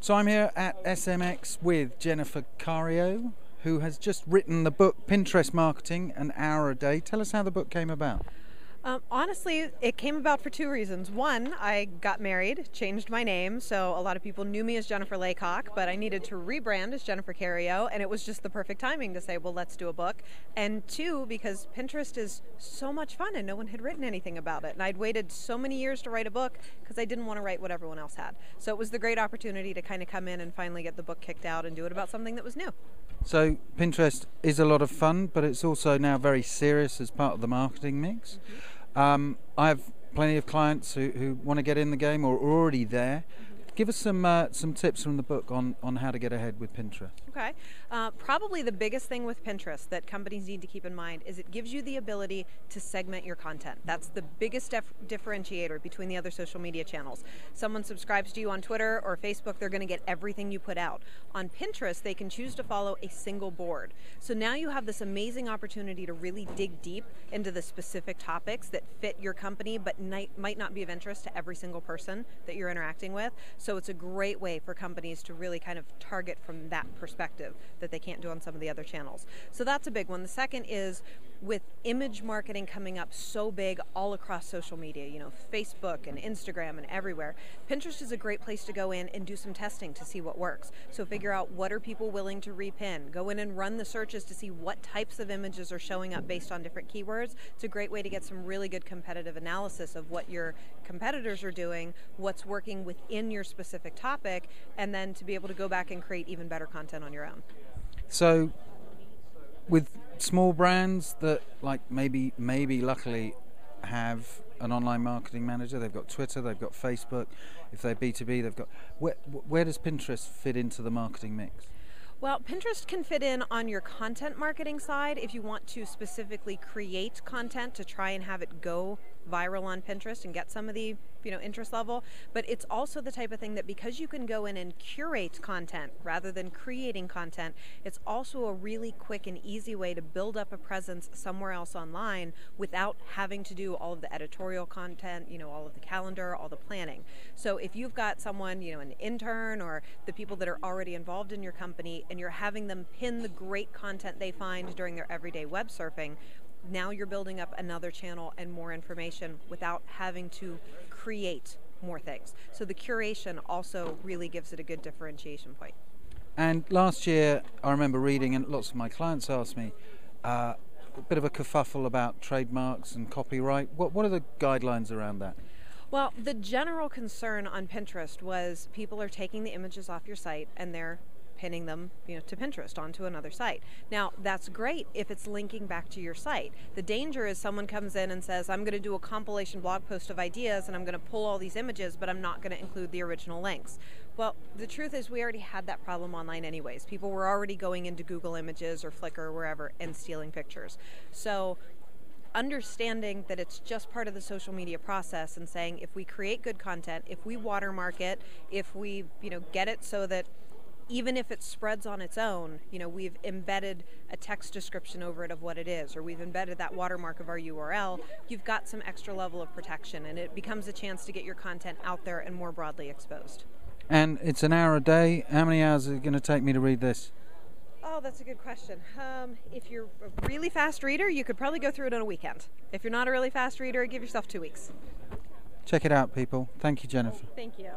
So I'm here at SMX with Jennifer Cario, who has just written the book Pinterest Marketing, An Hour a Day. Tell us how the book came about. Honestly, it came about for two reasons. One, I got married, changed my name, so a lot of people knew me as Jennifer Laycock, but I needed to rebrand as Jennifer Cario, and it was just the perfect timing to say, well, let's do a book. And two, because Pinterest is so much fun and no one had written anything about it. And I'd waited so many years to write a book because I didn't want to write what everyone else had. So it was the great opportunity to kind of come in and finally get the book kicked out and do it about something that was new. So Pinterest is a lot of fun, but it's also now very serious as part of the marketing mix. I have plenty of clients who want to get in the game or are already there. Give us some tips from the book on how to get ahead with Pinterest. Okay. Probably the biggest thing with Pinterest that companies need to keep in mind is it gives you the ability to segment your content. That's the biggest differentiator between the other social media channels. Someone subscribes to you on Twitter or Facebook, they're going to get everything you put out. On Pinterest, they can choose to follow a single board. So now you have this amazing opportunity to really dig deep into the specific topics that fit your company but might not be of interest to every single person that you're interacting with. So it's a great way for companies to really kind of target from that perspective that they can't do on some of the other channels. So that's a big one. The second is with image marketing coming up so big all across social media, you know, Facebook and Instagram and everywhere, Pinterest is a great place to go in and do some testing to see what works. So figure out what are people willing to repin. Go in and run the searches to see what types of images are showing up based on different keywords. It's a great way to get some really good competitive analysis of what your competitors are doing, what's working within your specific topic, and then to be able to go back and create even better content on your own. So with small brands that like maybe luckily have an online marketing manager, they've got Twitter, they've got Facebook, if they're B2B, they've got, where does Pinterest fit into the marketing mix? Well, Pinterest can fit in on your content marketing side if you want to specifically create content to try and have it go viral on Pinterest and get some of the interest level. But it's also the type of thing that because you can go in and curate content rather than creating content, it's also a really quick and easy way to build up a presence somewhere else online without having to do all of the editorial content, all of the calendar, all the planning. So if you've got someone, an intern or the people that are already involved in your company and you're having them pin the great content they find during their everyday web surfing, now you're building up another channel and more information without having to create more things. So the curation also really gives it a good differentiation point. And last year, I remember reading, and lots of my clients asked me, a bit of a kerfuffle about trademarks and copyright. What are the guidelines around that? Well, the general concern on Pinterest was people are taking the images off your site and they're pinning them to Pinterest onto another site. Now that's great if it's linking back to your site. The danger is someone comes in and says, I'm going to do a compilation blog post of ideas and I'm going to pull all these images, but I'm not going to include the original links. Well, the truth is we already had that problem online anyways. People were already going into Google Images or Flickr or wherever and stealing pictures. So understanding that it's just part of the social media process and saying if we create good content, if we watermark it, if we get it so that even if it spreads on its own, we've embedded a text description over it of what it is, or we've embedded that watermark of our URL, you've got some extra level of protection, and it becomes a chance to get your content out there and more broadly exposed. And it's an hour a day. How many hours is it going to take me to read this? Oh, that's a good question. If you're a really fast reader, you could probably go through it on a weekend. If you're not a really fast reader, give yourself 2 weeks. Check it out, people. Thank you, Jennifer. Thank you.